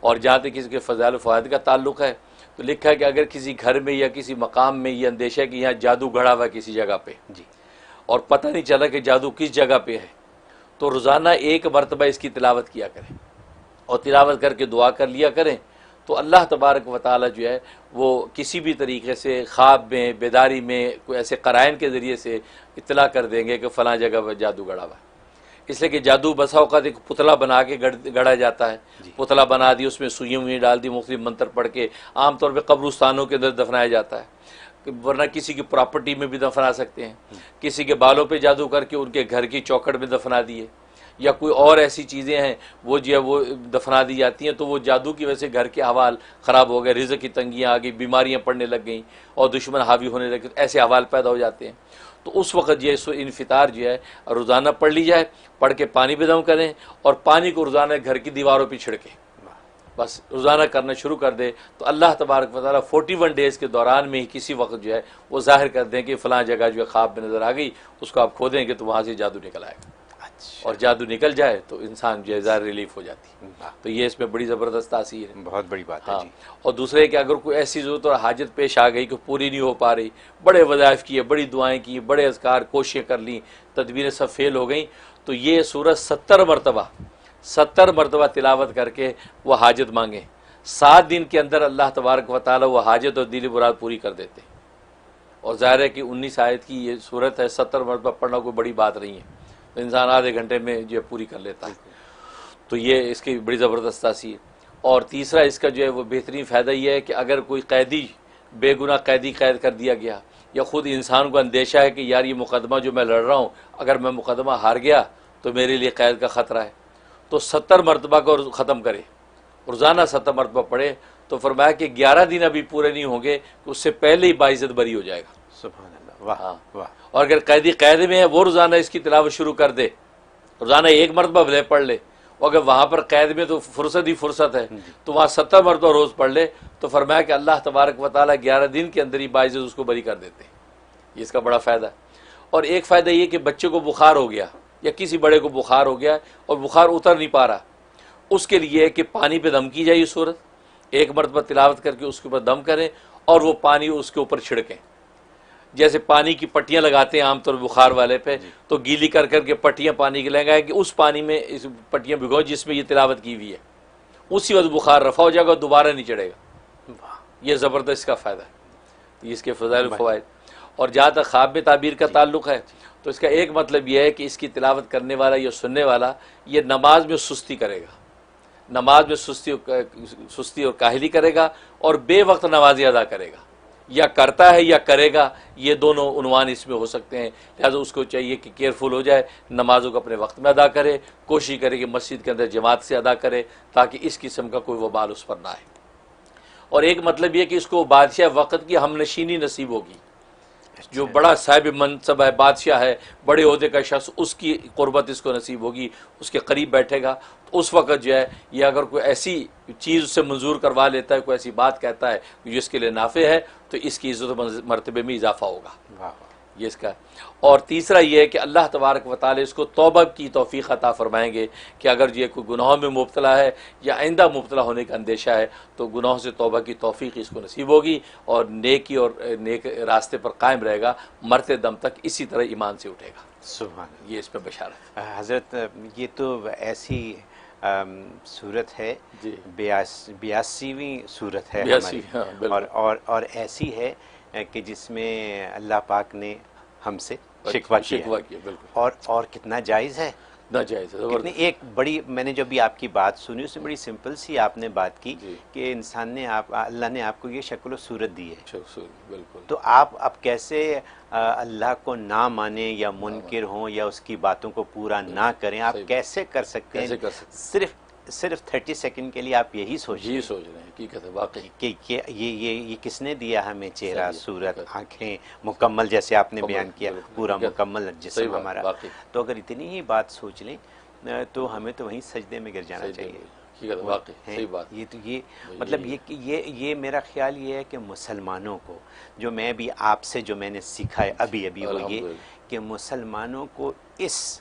اور جہاں تک کسی کے فضائل و فوائد کا تعلق ہے تو لکھا ہے کہ اگر کسی گھر میں یا کسی مقام میں یہ اندیشہ ہے کہ یہاں جادو گھڑا ہوا ہے کسی جگہ پہ جی اور پتہ نہیں چلا کہ جادو کس جگہ پہ ہے، تو روزانہ ایک مرتبہ اس کی تلاوت کیا کریں اور تلاوت کر کے دعا کر لیا کریں، تو اللہ تبارک و تعالیٰ جو ہے وہ کسی بھی طریقے سے خواب میں، بیداری میں، کوئی ایسے قرائن کے ذریعے سے اطلاع کر دیں گے کہ فلاں جگہ پر جادو گڑا ہوا ہے۔ اس لیے کہ جادو بسا اوقات ایک پتلا بنا کے گڑا جاتا ہے، پتلا بنا دی، اس میں سوئیاں ہوئی ڈال دی، مختلف منتر پڑھ کے عام طور پہ قبرستانوں کے اندر دفنایا جاتا ہے، ورنہ کسی کی پراپرٹی میں بھی دفنا سکتے ہیں، کسی کے بالوں پہ جادو کر کے ان کے گھر کی چوکھٹ میں دفنا دیے، یا کوئی اور ایسی چیزیں ہیں وہ جو ہے وہ دفنا دی جاتی ہیں، تو وہ جادو کی وجہ سے گھر کے احوال خراب ہو گئے، رزق کی تنگیاں آ گئی، بیماریاں پڑنے لگ گئیں اور دشمن حاوی ہونے لگے، ایسے احوال پیدا ہو جاتے ہیں۔ تو اس وقت جو ہے انفطار جو ہے روزانہ پڑھ لی جائے، پڑھ کے پانی پہ دم کریں اور پانی کو روزانہ گھر کی دیواروں پہ چھڑکیں، بس روزانہ کرنا شروع کر دے تو اللہ تبارک و تعالیٰ 41 ڈیز کے دوران میں ہی کسی وقت جو ہے وہ ظاہر کر دیں کہ فلاں جگہ جو ہے خواب میں نظر آ گئی، اس کو آپ کھودیں گے تو وہاں سے جادو نکل آئے گا، اور جادو نکل جائے تو انسان جو ہے ظاہر ریلیف ہو جاتی ہے۔ تو یہ اس میں بڑی زبردست تاثیر ہے، بہت بڑی بات ہے ہاں۔ جی۔ اور دوسرے کہ اگر کوئی ایسی ضرورت اور حاجت پیش آ گئی کہ پوری نہیں ہو پا رہی، بڑے وظائف کیے، بڑی دعائیں کی، بڑے اذکار کوششیں کر لیں، تدبیریں سب فیل ہو گئیں، تو یہ سورت 70 مرتبہ تلاوت کر کے وہ حاجت مانگیں، 7 دن کے اندر اللہ تبارک و تعالیٰ وہ حاجت اور دلی مراد پوری کر دیتے ہیں۔ اور ظاہر ہے کہ 19 آیت کی یہ صورت ہے، 70 مرتبہ پڑھنا کوئی بڑی بات نہیں ہے، تو انسان آدھے گھنٹے میں جو ہے پوری کر لیتا ہے، تو یہ اس کی بڑی زبردست تاثیر۔ اور تیسرا اس کا جو ہے وہ بہترین فائدہ یہ ہے کہ اگر کوئی قیدی، بے گناہ قیدی قید کر دیا گیا، یا خود انسان کو اندیشہ ہے کہ یار یہ مقدمہ جو میں لڑ رہا ہوں اگر میں مقدمہ ہار گیا تو میرے لیے قید کا خطرہ ہے، تو 70 مرتبہ کو ختم کرے، روزانہ 70 مرتبہ پڑھے، تو فرمایا کہ 11 دن ابھی پورے نہیں ہوں گے کہ اس سے پہلے ہی باعزت بری ہو جائے گا۔ سبحان اللہ، واہ واہ۔ اور اگر قیدی قید میں ہے وہ روزانہ اس کی تلاوت شروع کر دے، روزانہ ایک مرتبہ بھلے پڑھ لے، اور اگر وہاں پر قید میں تو فرصت ہی فرصت ہے تو وہاں 70 مرتبہ روز پڑھ لے، تو فرمایا کہ اللہ تبارک و تعالیٰ 11 دن کے اندر ہی باعزت اس کو بری کر دیتے ہیں۔ یہ اس کا بڑا فائدہ ہے۔ اور ایک فائدہ یہ کہ بچے کو بخار ہو گیا یا کسی بڑے کو بخار ہو گیا اور بخار اتر نہیں پا رہا، اس کے لیے کہ پانی پہ دم کی جائے، یہ صورت ایک مرتبہ تلاوت کر کے اس کے اوپر دم کریں اور وہ پانی اس کے اوپر چھڑکیں، جیسے پانی کی پٹیاں لگاتے ہیں عام طور بخار والے پہ، تو گیلی کر کر کے پٹیاں پانی کی لگائیں کہ اس پانی میں اس پٹیاں بھگو جس میں یہ تلاوت کی ہوئی ہے، اسی وقت بخار رفع ہو جائے گا، دوبارہ نہیں چڑھے گا۔ یہ زبردست کا فائدہ ہے، یہ اس کے فضائل و فوائد۔ اور جہاں تک خواب میں تعبیر کا تعلق ہے تو اس کا ایک مطلب یہ ہے کہ اس کی تلاوت کرنے والا یا سننے والا یہ نماز میں سستی کرے گا، نماز میں سستی اور کاہلی کرے گا، اور بے وقت نمازی ادا کرے گا، یا کرتا ہے یا کرے گا، یہ دونوں عنوان اس میں ہو سکتے ہیں۔ لہٰذا اس کو چاہیے کہ کیئرفل ہو جائے، نمازوں کو اپنے وقت میں ادا کرے، کوشش کرے کہ مسجد کے اندر جماعت سے ادا کرے تاکہ اس قسم کا کوئی وبال اس پر نہ آئے۔ اور ایک مطلب یہ کہ اس کو بادشاہ وقت کی ہم نشینی نصیب ہوگی، جو بڑا صاحب منصب ہے، بادشاہ ہے، بڑے عہدے کا شخص، اس کی قربت اس کو نصیب ہوگی، اس کے قریب بیٹھے گا، تو اس وقت جو ہے یہ اگر کوئی ایسی چیز اس سے منظور کروا لیتا ہے، کوئی ایسی بات کہتا ہے جو اس کے لیے نافع ہے، تو اس کی عزت و مرتبے میں اضافہ ہوگا، یہ اس کا۔ اور تیسرا یہ ہے کہ اللہ تبارک و تعالی اس کو توبہ کی توفیق عطا فرمائیں گے کہ اگر یہ کوئی گناہوں میں مبتلا ہے یا آئندہ مبتلا ہونے کا اندیشہ ہے تو گناہوں سے توبہ کی توفیق اس کو نصیب ہوگی، اور نیکی اور نیک راستے پر قائم رہے گا، مرتے دم تک اسی طرح ایمان سے اٹھے گا۔ سبحان اللہ، یہ اس پہ بشارت۔ حضرت یہ تو ایسی صورت ہے، جی 82ویں صورت ہے 82، ہماری، ہاں بالکل، اور ایسی ہے کہ جس میں اللہ پاک نے ہم سے شکوہ کیا، بالکل، اور کتنا جائز ہے، ناجائز ہے، کتنی ایک بڑی، میں نے جو بھی آپ کی بات سنی اس میں بڑی سمپل سی آپ نے بات کی جی کہ انسان نے اللہ نے آپ کو یہ شکل و صورت دی ہے، بالکل، تو آپ اب کیسے اللہ کو نہ مانیں یا منکر ہوں یا اس کی باتوں کو پورا نہ کریں، آپ کیسے کر سکتے ہیں؟ صرف 30 سیکنڈ کے لیے آپ یہی سوچ یہی سوچ رہے ہیں، حقیقت ہے واقعی کہ یہ کس نے دیا ہمیں چہرہ، صورت، آنکھیں، مکمل جیسے آپ نے بیان کیا، پورا مکمل جسم ہمارا، تو اگر اتنی ہی بات سوچ لیں تو ہمیں تو وہیں سجدے میں گر جانا چاہیے۔ واقعی صحیح بات۔ یہ تو یہ مطلب یہ میرا خیال یہ ہے کہ مسلمانوں کو، جو میں بھی آپ سے جو میں نے سیکھا ہے ابھی وہ یہ کہ مسلمانوں کو اس